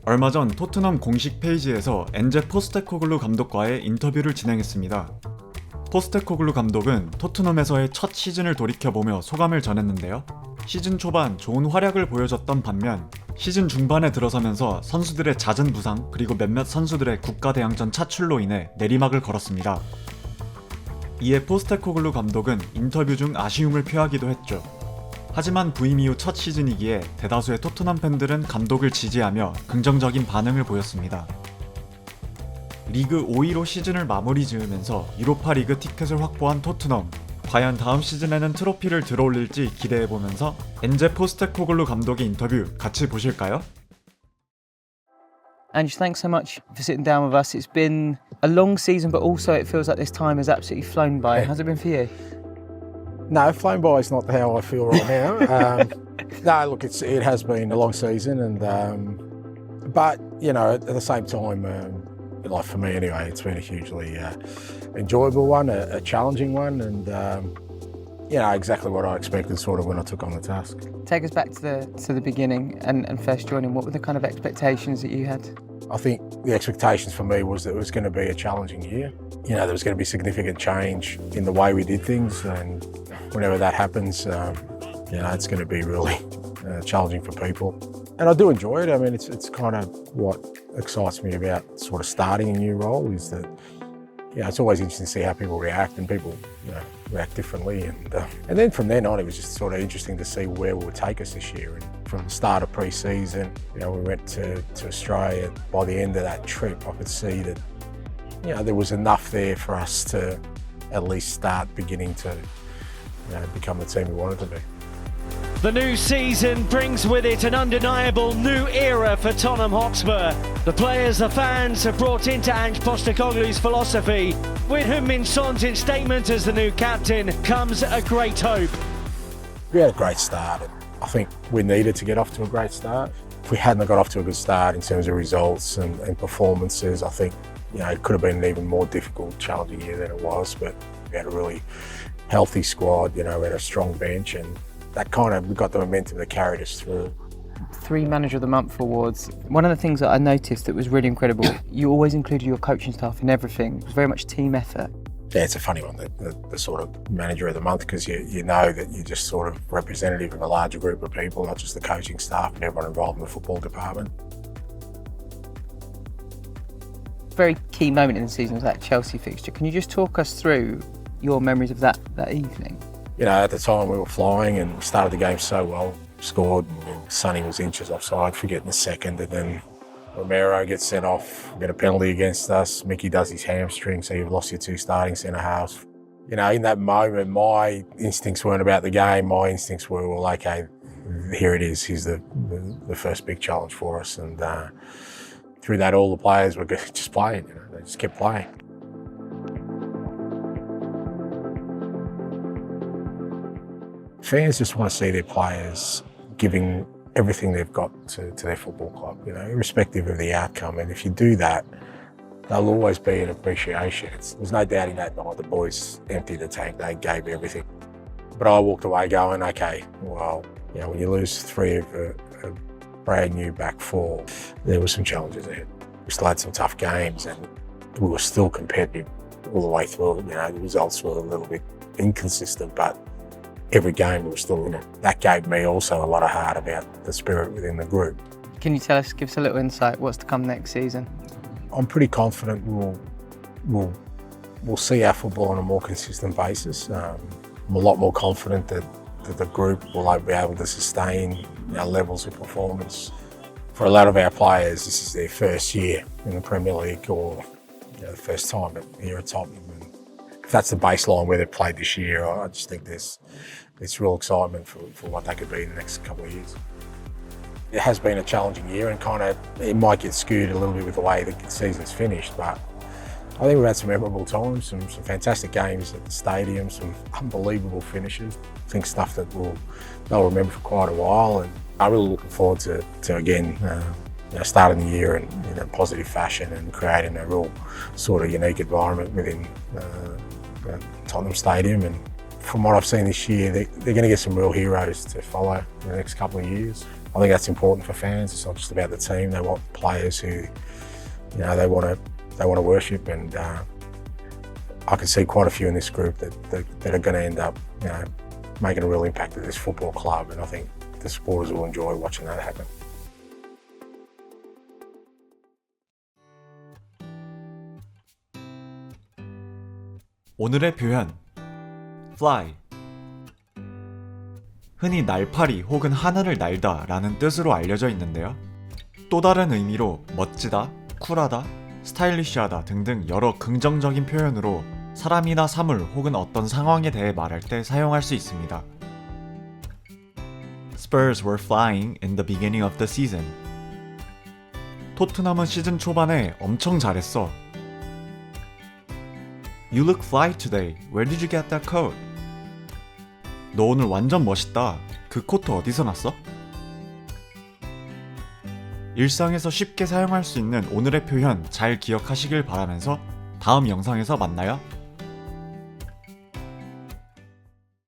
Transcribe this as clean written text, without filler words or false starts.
얼마 전 토트넘 공식 페이지에서 엔제 포스테코글루 감독과의 인터뷰를 진행했습니다. 포스테코글루 감독은 토트넘에서의 첫 시즌을 돌이켜보며 소감을 전했는데요. 시즌 초반 좋은 활약을 보여줬던 반면 시즌 중반에 들어서면서 선수들의 잦은 부상 그리고 몇몇 선수들의 국가대항전 차출로 인해 내리막을 걸었습니다. 이에 포스테코글루 감독은 인터뷰 중 아쉬움을 표하기도 했죠. 하지만 부임 이후 첫 시즌이기에 대다수의 토트넘 팬들은 감독을 지지하며 긍정적인 반응을 보였습니다. 리그 5위로 시즌을 마무리 지으면서 유로파 리그 티켓을 확보한 토트넘. 과연 다음 시즌에는 트로피를 들어올릴지 기대해보면서 엔제 포스테코글루 감독의 인터뷰 같이 보실까요? Ange, thanks so much for sitting down with us. It's been a long season, but also it feels like this time has absolutely flown by. How's it been for you? No, flown by is not how I feel right now. No, look, it has been a long season, but you know, at the same time, like for me anyway, it's been a hugely enjoyable one, a challenging one, and you know, exactly what I expected sort of when I took on the task. Take us back to the beginning and first joining. What were the kind of expectations that you had? I think the expectations for me was that it was going to be a challenging year. You know, there was going to be significant change in the way we did things, and whenever that happens, you know, it's going to be really challenging for people. And I do enjoy it. I mean, it's kind of what excites me about sort of starting a new role is that, you know, it's always interesting to see how people react, and people, you know, react differently. And then from then on, it was just sort of interesting to see where it would take us this year. And from the start of pre-season, you know, we went to Australia. By the end of that trip, I could see that, you know, there was enough there for us to at least start beginning to, you know, become the team we wanted to be. The new season brings with it an undeniable new era for Tottenham Hotspur. The players, the fans have brought into Ange Postecoglu's philosophy. With Heung-min Son's statement as the new captain comes a great hope. We had a great start. I think we needed to get off to a great start. If we hadn't got off to a good start in terms of results and performances, I think, you know, it could have been an even more difficult, challenging year than it was. But we had a really healthy squad, you know, we had a strong bench, and that kind of, we got the momentum that carried us through. 3 Manager of the Month awards. One of the things that I noticed that was really incredible, you always included your coaching staff in everything. It was very much team effort. Yeah, it's a funny one, the sort of Manager of the Month, because you know that you're just sort of representative of a larger group of people, not just the coaching staff, but everyone involved in the football department. Very key moment in the season was that Chelsea fixture. Can you just talk us through your memories of that evening? You know, at the time we were flying and we started the game so well, scored, and Sonny was inches offside for getting the second, and then Romero gets sent off, get a penalty against us, Mickey does his hamstring, so you've lost your 2 starting centre-halves. You know, in that moment, my instincts weren't about the game, my instincts were, well, okay, here it is, here's the first big challenge for us, and through that all the players were just playing, you know, they just kept playing. Fans just want to see their players giving everything they've got to their football club, you know, irrespective of the outcome. And if you do that, there'll always be an appreciation. There's no doubting that night the boys emptied the tank, they gave everything. But I walked away going, okay, well, you know, when you lose 3 of a brand new back 4, there were some challenges ahead. We still had some tough games and we were still competitive all the way through. You know, the results were a little bit inconsistent, but every game we were still in it. That gave me also a lot of heart about the spirit within the group. Can you give us a little insight what's to come next season? I'm pretty confident we'll see our football on a more consistent basis. I'm a lot more confident that the group will be able to sustain our levels of performance. For a lot of our players, this is their first year in the Premier League, or, you know, the first time here at Tottenham. And if that's the baseline where they've played this year, I just think there's real excitement for what they could be in the next couple of years. It has been a challenging year, and kind of it might get skewed a little bit with the way the season's finished, but I think we've had some memorable times, some fantastic games at the stadium, some unbelievable finishes. I think stuff that they'll remember for quite a while, and I'm really looking forward to again, you know, starting the year in a positive fashion and creating a real sort of unique environment within Tottenham Stadium. And from what I've seen this year, they're going to get some real heroes to follow in the next couple of years. I think that's important for fans. It's not just about the team. They want players who, they want to worship, and I can see quite a few in this group that are going to end up, making a real impact at this football club, and I think the supporters will enjoy watching that happen. 오늘의 표현 fly. 흔히 날파리 혹은 하늘을 날다 라는 뜻으로 알려져 있는데요. 또 다른 의미로 멋지다, 쿨하다, 스타일리시하다 등등 여러 긍정적인 표현으로 사람이나 사물 혹은 어떤 상황에 대해 말할 때 사용할 수 있습니다. Spurs were flying in the beginning of the season. 토트넘은 시즌 초반에 엄청 잘했어. You look fly today. Where did you get that coat? 너 오늘 완전 멋있다. 그 코트 어디서 났어? 일상에서 쉽게 사용할 수 있는 오늘의 표현 잘 기억하시길 바라면서 다음 영상에서 만나요.